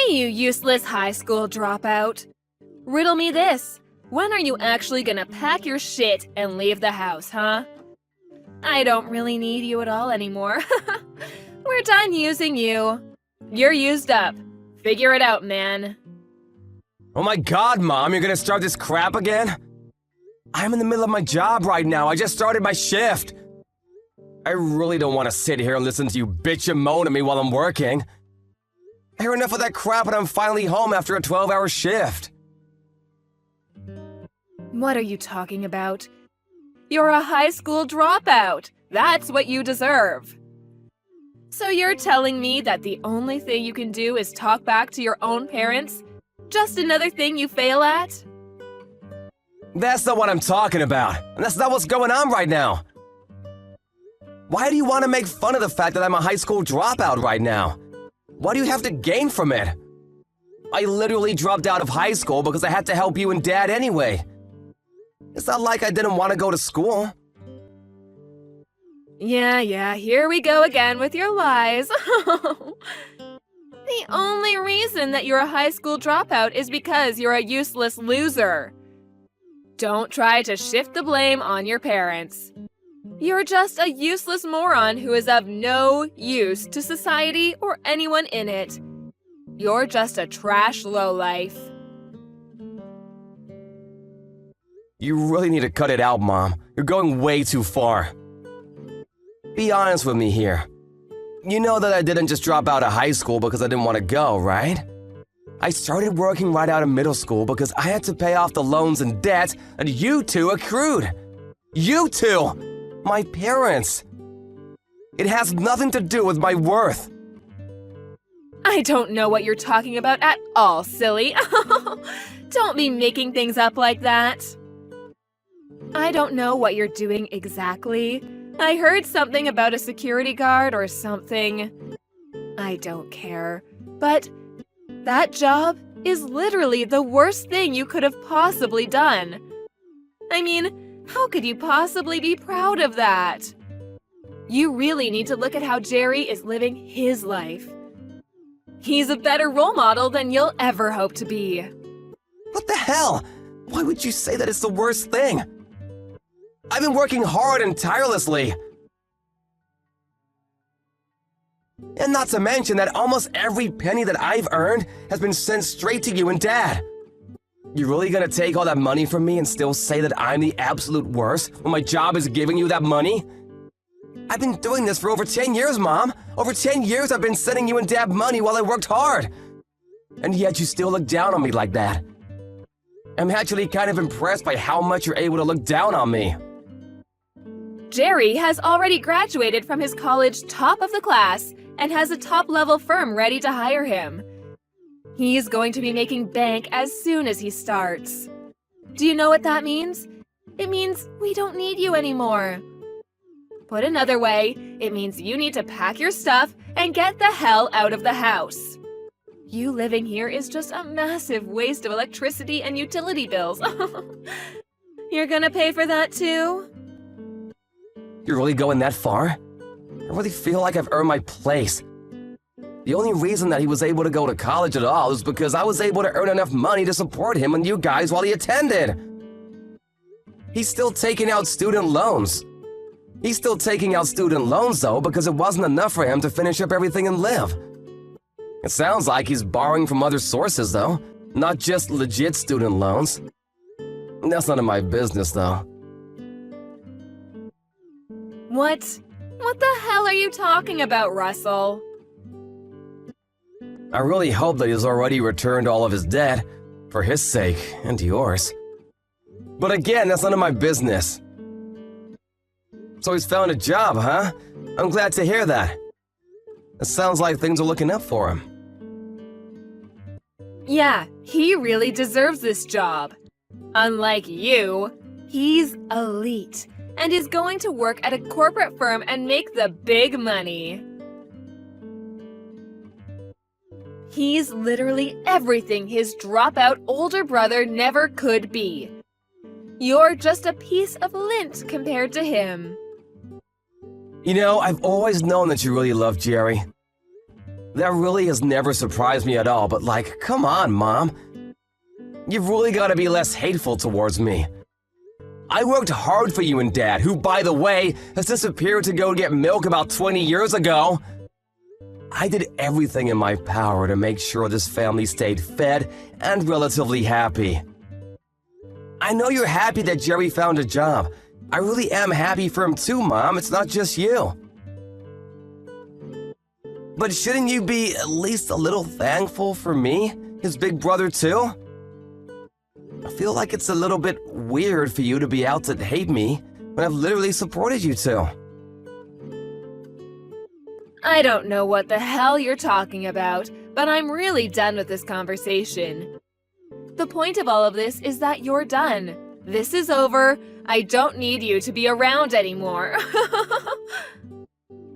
You useless high school dropout. Riddle me this. When are you actually gonna pack your shit and leave the house, huh? I don't really need you at all anymore. We're done using you. You're used up. Figure it out, man. Oh my god, Mom, you're gonna start this crap again? I'm in the middle of my job right now. I just started my shift. I really don't want to sit here and listen to you bitch and moan at me while I'm working. I hear enough of that crap and I'm finally home after a 12-hour shift. What are you talking about? You're a high school dropout. That's what you deserve. So you're telling me that the only thing you can do is talk back to your own parents? Just another thing you fail at? That's not what I'm talking about, and that's not what's going on right now. Why do you want to make fun of the fact that I'm a high school dropout right now? What do you have to gain from it? I literally dropped out of high school because I had to help you and Dad anyway. It's not like I didn't want to go to school. Yeah, here we go again with your lies. The only reason that you're a high school dropout is because you're a useless loser. Don't try to shift the blame on your parents. You're just a useless moron who is of no use to society or anyone in it. You're just a trash lowlife. You really need to cut it out, Mom. You're going way too far. Be honest with me here. You know that I didn't just drop out of high school because I didn't want to go, right? I started working right out of middle school because I had to pay off the loans and debts that you two accrued. You two! My parents! It has nothing to do with my worth. I don't know what you're talking about at all, silly. Don't be making things up like that. I don't know what you're doing exactly. I heard something about a security guard or something. I don't care. But that job is literally the worst thing you could have possibly done. I mean, how could you possibly be proud of that? You really need to look at how Jerry is living his life. He's a better role model than you'll ever hope to be. What the hell? Why would you say that it's the worst thing? I've been working hard and tirelessly. And not to mention that almost every penny that I've earned has been sent straight to you and Dad. You really gonna take all that money from me and still say that I'm the absolute worst when my job is giving you that money? I've been doing this for over 10 years, Mom. Over 10 years I've been sending you and Dad money while I worked hard. And yet you still look down on me like that. I'm actually kind of impressed by how much you're able to look down on me. Jerry has already graduated from his college top of the class and has a top-level firm ready to hire him. He's going to be making bank as soon as he starts. Do you know what that means? It means we don't need you anymore. Put another way, it means you need to pack your stuff and get the hell out of the house. You living here is just a massive waste of electricity and utility bills. You're gonna pay for that too? You're really going that far? I really feel like I've earned my place. The only reason that he was able to go to college at all is because I was able to earn enough money to support him and you guys while he attended. He's still taking out student loans. He's still taking out student loans though because it wasn't enough for him to finish up everything and live. It sounds like he's borrowing from other sources though, not just legit student loans. That's none of my business though. What the hell are you talking about, Russell? I really hope that he's already returned all of his debt, for his sake and yours. But again, that's none of my business. So he's found a job, huh? I'm glad to hear that. It sounds like things are looking up for him. Yeah, he really deserves this job. Unlike you, he's elite and is going to work at a corporate firm and make the big money. He's literally everything his dropout older brother never could be. You're just a piece of lint compared to him. You know, I've always known that you really love Jerry. That really has never surprised me at all, but like, come on, Mom. You've really got to be less hateful towards me. I worked hard for you and Dad, who, by the way, has disappeared to go get milk about 20 years ago. I did everything in my power to make sure this family stayed fed and relatively happy. I know you're happy that Jerry found a job. I really am happy for him too, Mom. It's not just you. But shouldn't you be at least a little thankful for me, his big brother too? I feel like it's a little bit weird for you to be out to hate me when I've literally supported you two. I don't know what the hell you're talking about, but I'm really done with this conversation. The point of all of this is that you're done. This is over. I don't need you to be around anymore.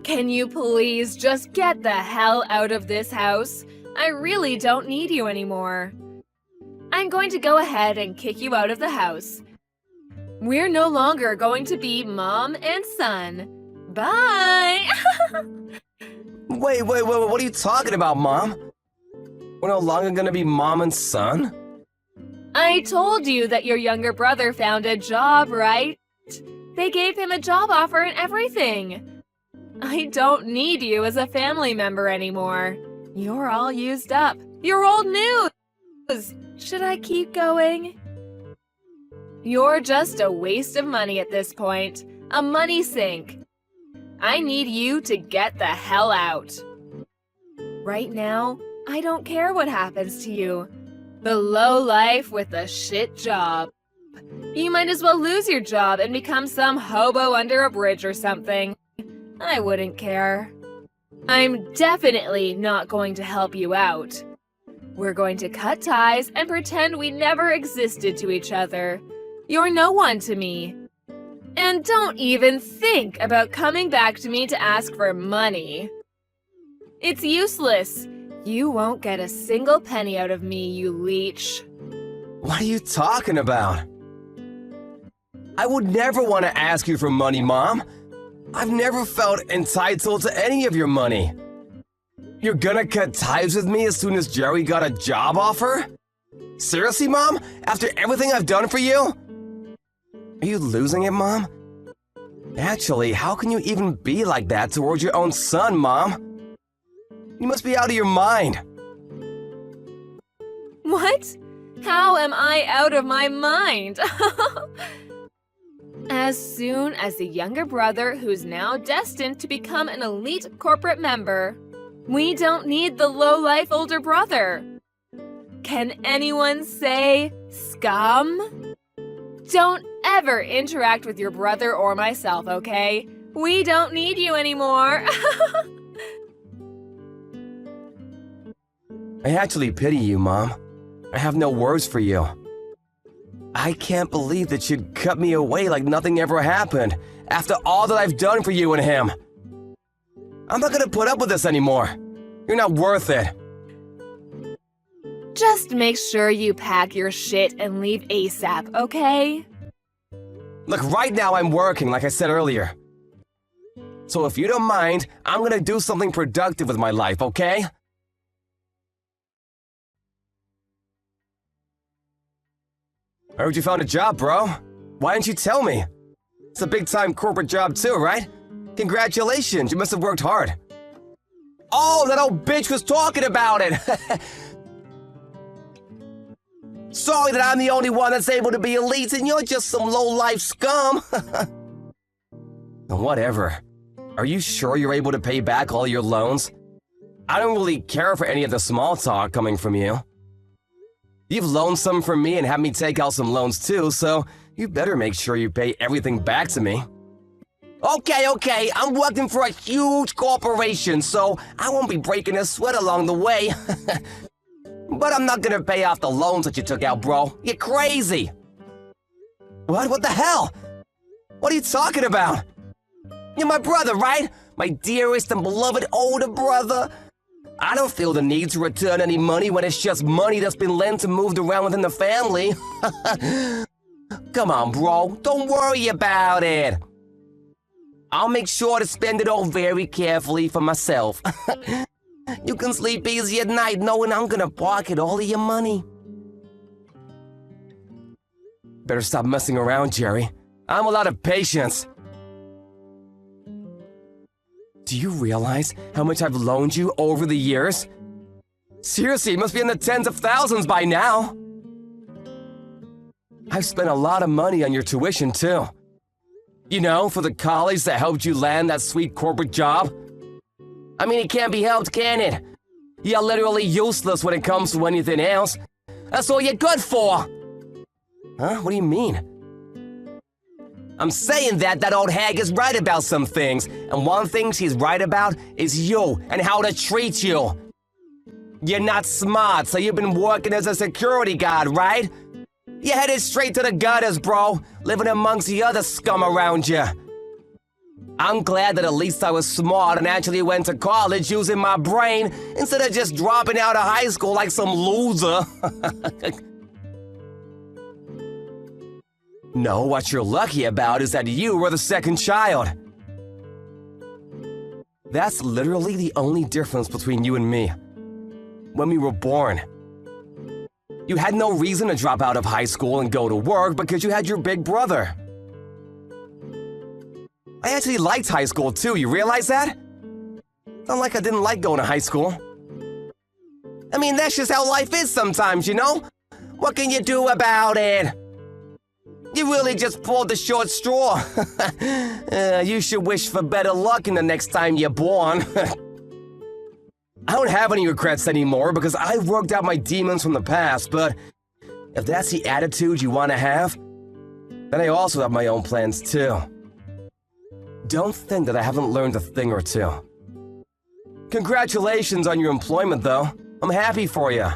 Can you please just get the hell out of this house? I really don't need you anymore. I'm going to go ahead and kick you out of the house. We're no longer going to be mom and son. Bye! Wait, what are you talking about, Mom? We're no longer gonna be mom and son? I told you that your younger brother found a job, right? They gave him a job offer and everything. I don't need you as a family member anymore. You're all used up. You're old news. Should I keep going? You're just a waste of money at this point. A money sink. I need you to get the hell out. Right now, I don't care what happens to you. The low life with the shit job. You might as well lose your job and become some hobo under a bridge or something. I wouldn't care. I'm definitely not going to help you out. We're going to cut ties and pretend we never existed to each other. You're no one to me. And don't even think about coming back to me to ask for money. It's useless. You won't get a single penny out of me, you leech. What are you talking about? I would never want to ask you for money, Mom. I've never felt entitled to any of your money. You're gonna cut ties with me as soon as Jerry got a job offer? Seriously, Mom? After everything I've done for you? Are you losing it, Mom? Actually, how can you even be like that towards your own son, Mom? You must be out of your mind. What? How am I out of my mind? As soon as the younger brother, who's now destined to become an elite corporate member, we don't need the low-life older brother. Can anyone say scum? Don't ever interact with your brother or myself, okay? We don't need you anymore. I actually pity you, Mom. I have no words for you. I can't believe that you'd cut me away like nothing ever happened after all that I've done for you and him. I'm not gonna put up with this anymore. You're not worth it. Just make sure you pack your shit and leave ASAP, okay? Look, right now I'm working, like I said earlier. So if you don't mind, I'm gonna do something productive with my life, okay? I heard you found a job, bro. Why didn't you tell me? It's a big-time corporate job too, right? Congratulations, you must have worked hard. Oh, that old bitch was talking about it! Sorry that I'm the only one that's able to be elite and you're just some low-life scum! Whatever. Are you sure you're able to pay back all your loans? I don't really care for any of the small talk coming from you. You've loaned some from me and had me take out some loans too, so you better make sure you pay everything back to me. Okay, I'm working for a huge corporation, so I won't be breaking a sweat along the way. But I'm not gonna pay off the loans that you took out, bro. You're crazy! What the hell? What are you talking about? You're my brother, right? My dearest and beloved older brother. I don't feel the need to return any money when it's just money that's been lent and moved around within the family. Come on, bro. Don't worry about it. I'll make sure to spend it all very carefully for myself. You can sleep easy at night knowing I'm gonna pocket all of your money. Better stop messing around, Jerry. I'm all out of patience. Do you realize how much I've loaned you over the years? Seriously, it must be in the tens of thousands by now. I've spent a lot of money on your tuition, too. You know, for the college that helped you land that sweet corporate job. I mean, it can't be helped, can it? You're literally useless when it comes to anything else. That's all you're good for! Huh? What do you mean? I'm saying that old hag is right about some things, and one thing she's right about is you and how to treat you. You're not smart, so you've been working as a security guard, right? You're headed straight to the gutters, bro, living amongst the other scum around you. I'm glad that at least I was smart and actually went to college using my brain instead of just dropping out of high school like some loser. No, what you're lucky about is that you were the second child. That's literally the only difference between you and me. When we were born. You had no reason to drop out of high school and go to work because you had your big brother. I actually liked high school too, you realize that? Not like I didn't like going to high school. I mean, that's just how life is sometimes, you know? What can you do about it? You really just pulled the short straw. You should wish for better luck in the next time you're born. I don't have any regrets anymore because I've worked out my demons from the past, but if that's the attitude you want to have, then I also have my own plans too. Don't think that I haven't learned a thing or two. Congratulations on your employment, though. I'm happy for you.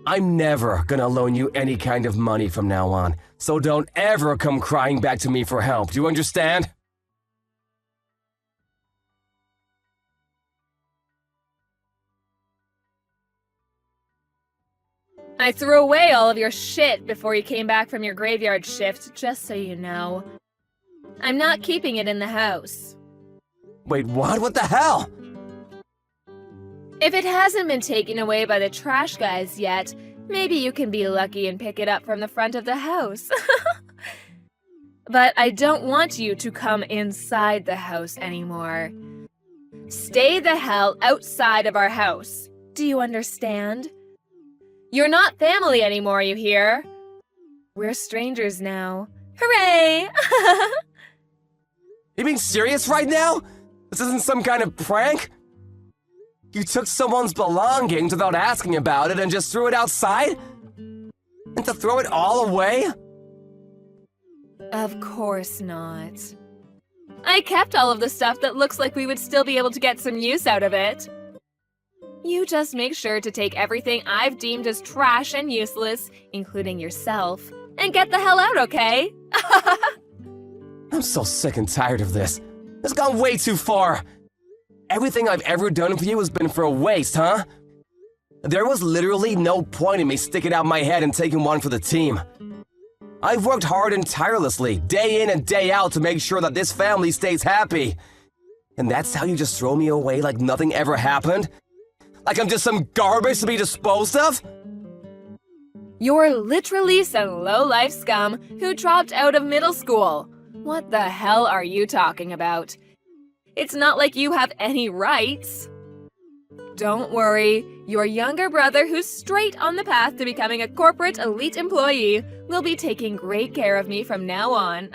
I'm never gonna loan you any kind of money from now on, so don't ever come crying back to me for help. Do you understand? I threw away all of your shit before you came back from your graveyard shift, just so you know. I'm not keeping it in the house. Wait, what? What the hell? If it hasn't been taken away by the trash guys yet, maybe you can be lucky and pick it up from the front of the house. But I don't want you to come inside the house anymore. Stay the hell outside of our house. Do you understand? You're not family anymore, you hear? We're strangers now. Hooray! You being serious right now? This isn't some kind of prank? You took someone's belongings without asking about it and just threw it outside? And to throw it all away? Of course not. I kept all of the stuff that looks like we would still be able to get some use out of it. You just make sure to take everything I've deemed as trash and useless, including yourself, and get the hell out, okay? I'm so sick and tired of this. It's gone way too far. Everything I've ever done for you has been for a waste, huh? There was literally no point in me sticking out my head and taking one for the team. I've worked hard and tirelessly, day in and day out, to make sure that this family stays happy. And that's how you just throw me away like nothing ever happened? Like I'm just some garbage to be disposed of? You're literally some low-life scum who dropped out of middle school. What the hell are you talking about? It's not like you have any rights. Don't worry, your younger brother, who's straight on the path to becoming a corporate elite employee, will be taking great care of me from now on.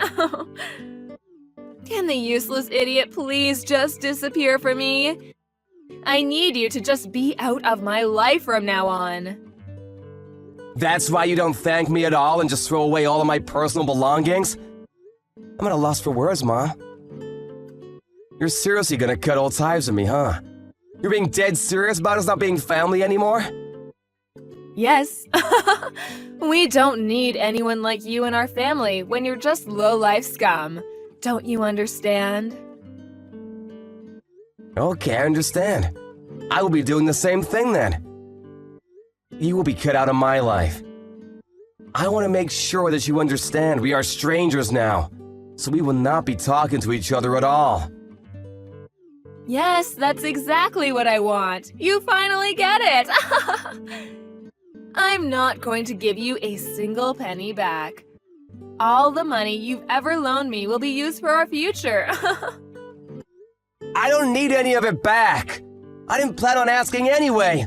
Can the useless idiot please just disappear from me? I need you to just be out of my life from now on. That's why you don't thank me at all and just throw away all of my personal belongings? I'm at a loss for words, Ma. You're seriously gonna cut all ties with me, huh? You're being dead serious about us not being family anymore? Yes. We don't need anyone like you in our family when you're just low-life scum. Don't you understand? Okay, I understand. I will be doing the same thing then. You will be cut out of my life. I want to make sure that you understand we are strangers now, so we will not be talking to each other at all. Yes, that's exactly what I want. You finally get it. I'm not going to give you a single penny back. All the money you've ever loaned me will be used for our future. I don't need any of it back. I didn't plan on asking anyway.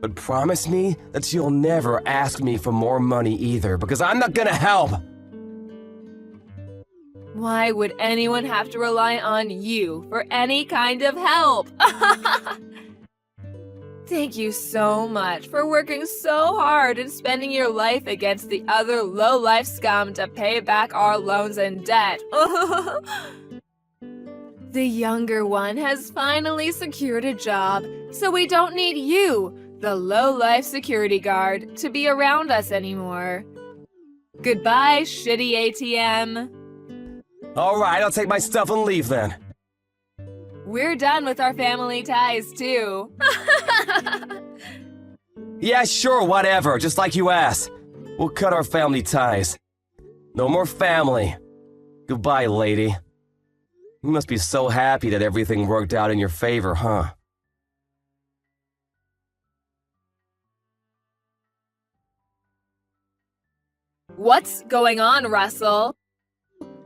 But promise me that you'll never ask me for more money either, because I'm not gonna help. Why would anyone have to rely on you for any kind of help? Thank you so much for working so hard and spending your life against the other low-life scum to pay back our loans and debt. The younger one has finally secured a job, so we don't need you, the low-life security guard, to be around us anymore. Goodbye, shitty ATM. All right, I'll take my stuff and leave then. We're done with our family ties, too. Yeah, sure, whatever, just like you asked. We'll cut our family ties. No more family. Goodbye, lady. You must be so happy that everything worked out in your favor, huh? What's going on, Russell?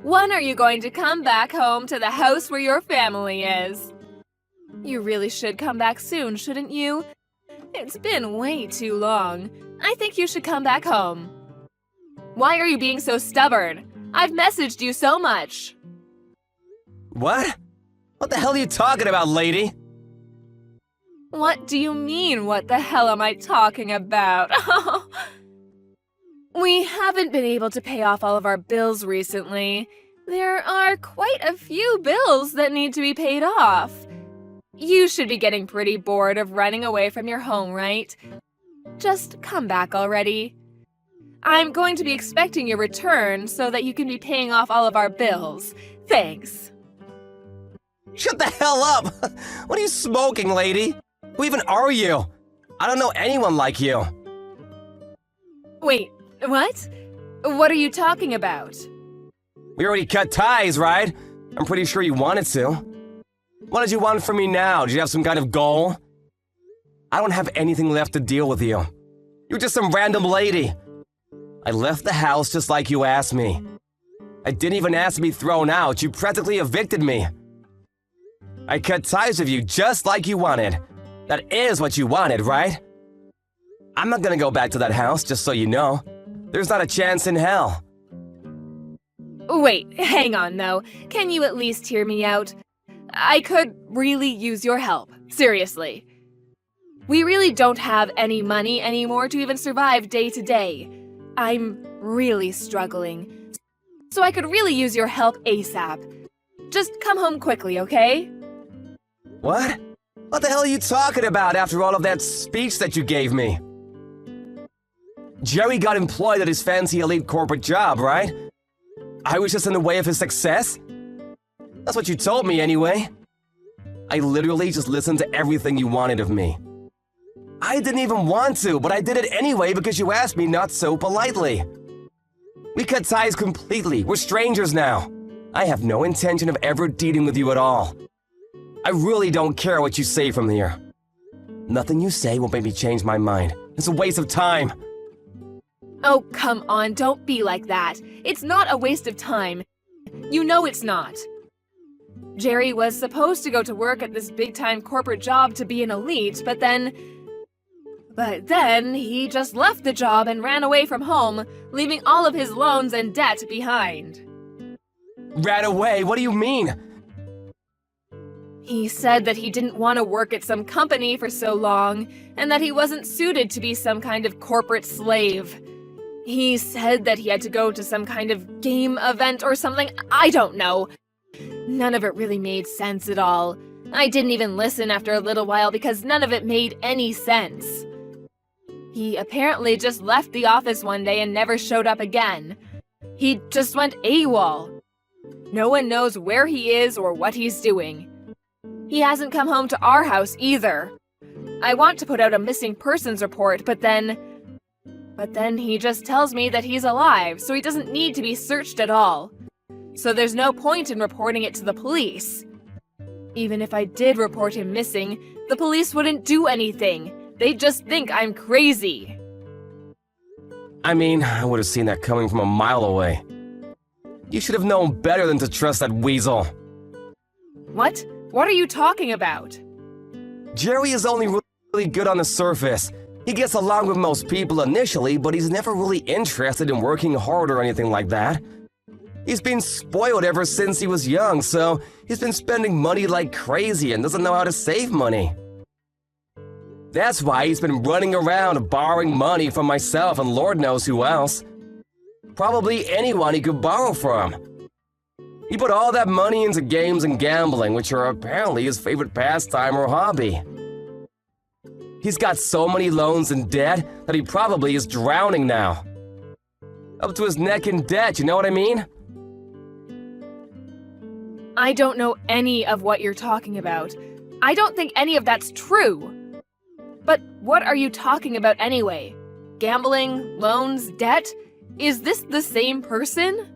When are you going to come back home to the house where your family is? You really should come back soon, shouldn't you? It's been way too long. I think you should come back home. Why are you being so stubborn? I've messaged you so much. What? What the hell are you talking about, lady? What do you mean, what the hell am I talking about? We haven't been able to pay off all of our bills recently. There are quite a few bills that need to be paid off. You should be getting pretty bored of running away from your home, right? Just come back already. I'm going to be expecting your return so that you can be paying off all of our bills. Thanks. Shut the hell up! What are you smoking, lady? Who even are you? I don't know anyone like you. Wait, what? What are you talking about? We already cut ties, right? I'm pretty sure you wanted to. What did you want from me now? Did you have some kind of goal? I don't have anything left to deal with you. You're just some random lady. I left the house just like you asked me. I didn't even ask to be thrown out. You practically evicted me. I cut ties with you just like you wanted. That is what you wanted, right? I'm not gonna go back to that house, just so you know. There's not a chance in hell. Wait, hang on though. Can you at least hear me out? I could really use your help. Seriously. We really don't have any money anymore to even survive day to day. I'm really struggling. So I could really use your help ASAP. Just come home quickly, okay? What? What the hell are you talking about after all of that speech that you gave me? Jerry got employed at his fancy elite corporate job, right? I was just in the way of his success? That's what you told me anyway. I literally just listened to everything you wanted of me. I didn't even want to, but I did it anyway because you asked me not so politely. We cut ties completely. We're strangers now. I have no intention of ever dealing with you at all. I really don't care what you say from here. Nothing you say will make me change my mind. It's a waste of time. Oh, come on, don't be like that. It's not a waste of time. You know it's not. Jerry was supposed to go to work at this big-time corporate job to be an elite, but then he just left the job and ran away from home, leaving all of his loans and debt behind. Ran away? What do you mean? He said that he didn't want to work at some company for so long, and that he wasn't suited to be some kind of corporate slave. He said that he had to go to some kind of game event or something. I don't know. None of it really made sense at all. I didn't even listen after a little while because none of it made any sense. He apparently just left the office one day and never showed up again. He just went AWOL. No one knows where he is or what he's doing. He hasn't come home to our house either. I want to put out a missing persons report, but then he just tells me that he's alive, so he doesn't need to be searched at all. So there's no point in reporting it to the police. Even if I did report him missing, the police wouldn't do anything. They'd just think I'm crazy. I mean, I would have seen that coming from a mile away. You should have known better than to trust that weasel. What? What are you talking about? Jerry is only really good on the surface. He gets along with most people initially, but he's never really interested in working hard or anything like that. He's been spoiled ever since he was young, so he's been spending money like crazy and doesn't know how to save money. That's why he's been running around borrowing money from myself and Lord knows who else. Probably anyone he could borrow from. He put all that money into games and gambling, which are apparently his favorite pastime or hobby. He's got so many loans and debt that he probably is drowning now. Up to his neck in debt, you know what I mean? I don't know any of what you're talking about. I don't think any of that's true. But what are you talking about anyway? Gambling, loans, debt? Is this the same person?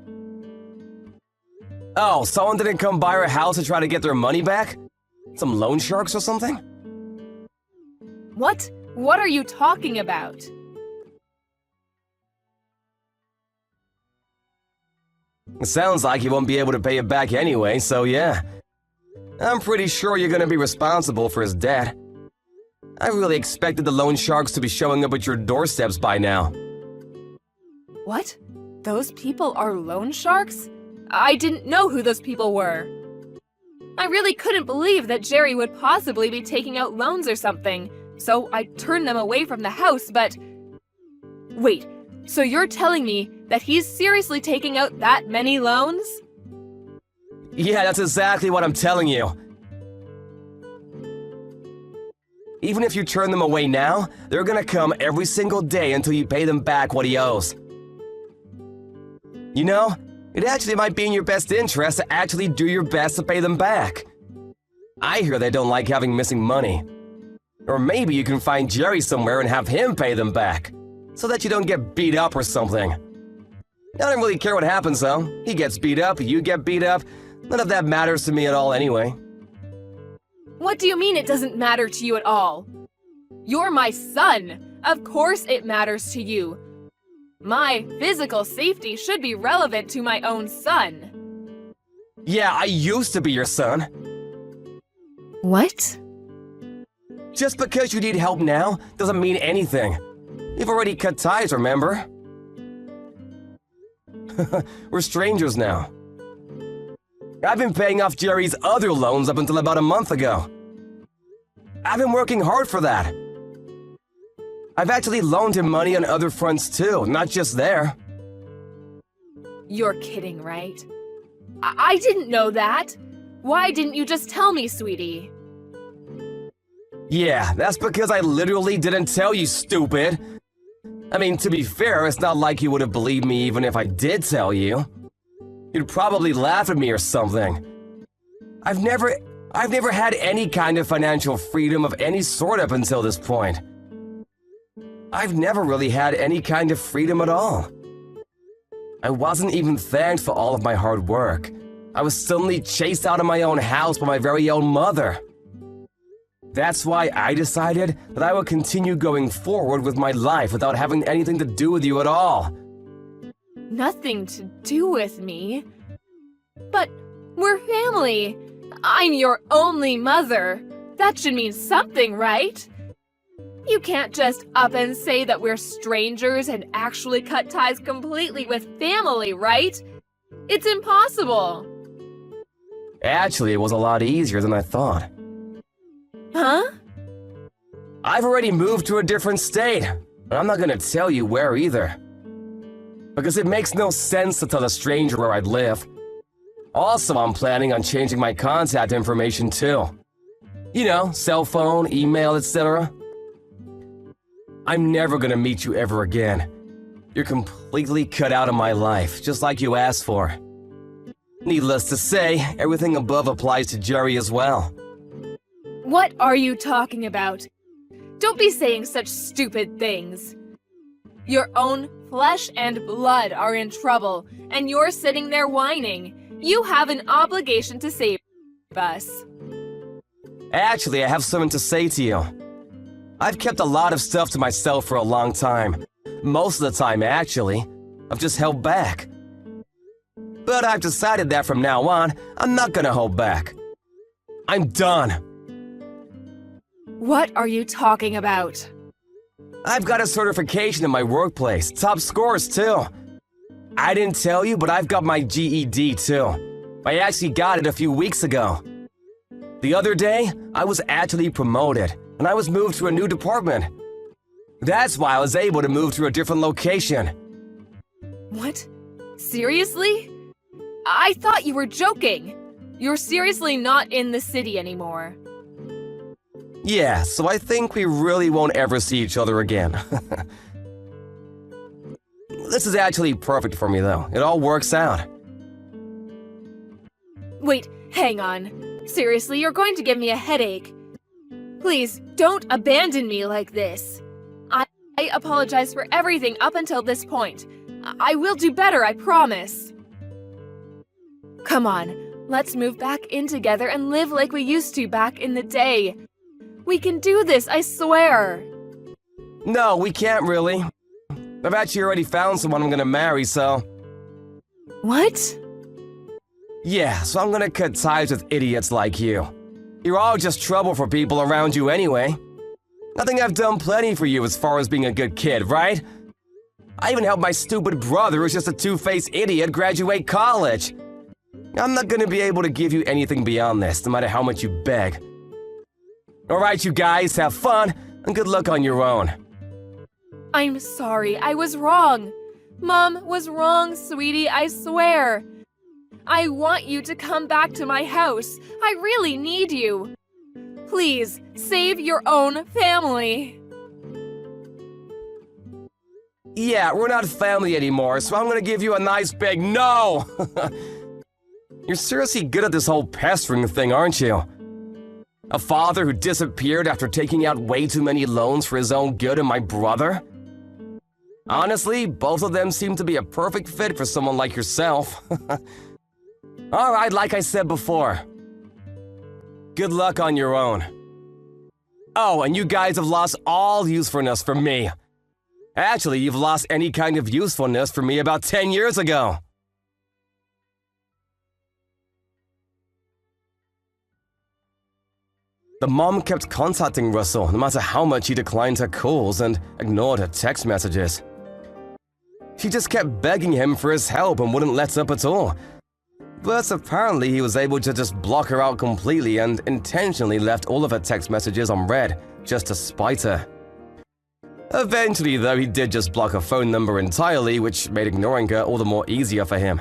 Oh, someone didn't come by our house to try to get their money back? Some loan sharks or something? What? What are you talking about? It sounds like you won't be able to pay it back anyway, so yeah. I'm pretty sure you're gonna be responsible for his debt. I really expected the loan sharks to be showing up at your doorsteps by now. What? Those people are loan sharks? I didn't know who those people were. I really couldn't believe that Jerry would possibly be taking out loans or something, so I turned them away from the house, but... Wait, so you're telling me that he's seriously taking out that many loans? Yeah, that's exactly what I'm telling you. Even if you turn them away now, they're gonna come every single day until you pay them back what he owes. You know, it actually might be in your best interest to actually do your best to pay them back. I hear they don't like having missing money. Or maybe you can find Jerry somewhere and have him pay them back, so that you don't get beat up or something. I don't really care what happens though. He gets beat up, you get beat up. None of that matters to me at all anyway. What do you mean it doesn't matter to you at all? You're my son. Of course it matters to you. My physical safety should be relevant to my own son. Yeah, I used to be your son. What? Just because you need help now doesn't mean anything. You've already cut ties, remember? We're strangers now. I've been paying off Jerry's other loans up until about a month ago. I've been working hard for that. I've actually loaned him money on other fronts too, not just there. You're kidding, right? I didn't know that. Why didn't you just tell me, sweetie? Yeah, that's because I literally didn't tell you, stupid. I mean, to be fair, it's not like you would have believed me even if I did tell you. You'd probably laugh at me or something. I've never had any kind of financial freedom of any sort up until this point. I've never really had any kind of freedom at all. I wasn't even thanked for all of my hard work. I was suddenly chased out of my own house by my very own mother. That's why I decided that I would continue going forward with my life without having anything to do with you at all. Nothing to do with me? But we're family. I'm your only mother. That should mean something, right? You can't just up and say that we're strangers and actually cut ties completely with family, right? It's impossible. Actually, it was a lot easier than I thought. Huh? I've already moved to a different state, and I'm not gonna tell you where either. Because it makes no sense to tell a stranger where I'd live. Also, I'm planning on changing my contact information too. You know, cell phone, email, etc. I'm never gonna meet you ever again. You're completely cut out of my life, just like you asked for. Needless to say, everything above applies to Jerry as well. What are you talking about? Don't be saying such stupid things. Your own flesh and blood are in trouble, and you're sitting there whining. You have an obligation to save us. Actually, I have something to say to you. I've kept a lot of stuff to myself for a long time. Most of the time, actually. I've just held back. But I've decided that from now on, I'm not gonna hold back. I'm done. What are you talking about? I've got a certification in my workplace, top scores too. I didn't tell you, but I've got my GED too. I actually got it a few weeks ago. The other day, I was actually promoted, and I was moved to a new department. That's why I was able to move to a different location. What? Seriously? I thought you were joking. You're seriously not in the city anymore. Yeah, so I think we really won't ever see each other again. This is actually perfect for me though. It all works out. Wait, hang on. Seriously, you're going to give me a headache. Please, don't abandon me like this. I apologize for everything up until this point. I will do better, I promise. Come on, let's move back in together and live like we used to back in the day. We can do this, I swear. No, we can't really. I've actually already found someone I'm gonna marry, so... What? Yeah, so I'm gonna cut ties with idiots like you. You're all just trouble for people around you anyway. I think I've done plenty for you as far as being a good kid, right? I even helped my stupid brother, who's just a two-faced idiot, graduate college. I'm not gonna be able to give you anything beyond this, no matter how much you beg. Alright, you guys, have fun, and good luck on your own. I'm sorry, I was wrong. Mom was wrong, sweetie, I swear. I want you to come back to my house. I really need you. Please, save your own family. Yeah, we're not family anymore, so I'm gonna give you a nice big no! You're seriously good at this whole pestering thing, aren't you? A father who disappeared after taking out way too many loans for his own good and my brother? Honestly, both of them seem to be a perfect fit for someone like yourself. Alright, like I said before. Good luck on your own. Oh, and you guys have lost all usefulness for me. Actually, you've lost any kind of usefulness for me about 10 years ago. The mom kept contacting Russell no matter how much he declined her calls and ignored her text messages. She just kept begging him for his help and wouldn't let up at all. But apparently he was able to just block her out completely and intentionally left all of her text messages unread, just to spite her. Eventually though, he did just block her phone number entirely, which made ignoring her all the more easier for him.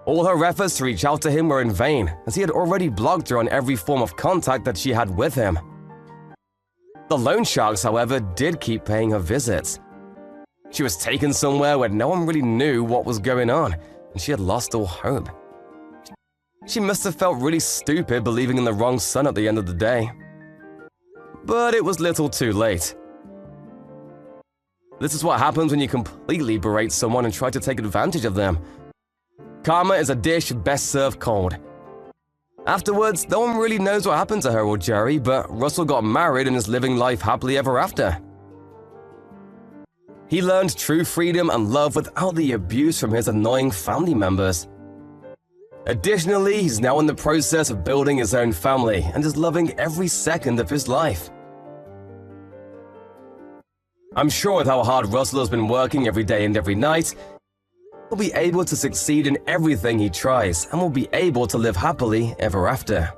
All her efforts to reach out to him were in vain, as he had already blocked her on every form of contact that she had with him. The loan sharks, however, did keep paying her visits. She was taken somewhere where no one really knew what was going on, and she had lost all hope. She must have felt really stupid believing in the wrong son at the end of the day. But it was little too late. This is what happens when you completely berate someone and try to take advantage of them. Karma is a dish best served cold. Afterwards, no one really knows what happened to her or Jerry, but Russell got married and is living life happily ever after. He learned true freedom and love without the abuse from his annoying family members. Additionally, he's now in the process of building his own family and is loving every second of his life. I'm sure with how hard Russell has been working every day and every night, he'll be able to succeed in everything he tries and will be able to live happily ever after.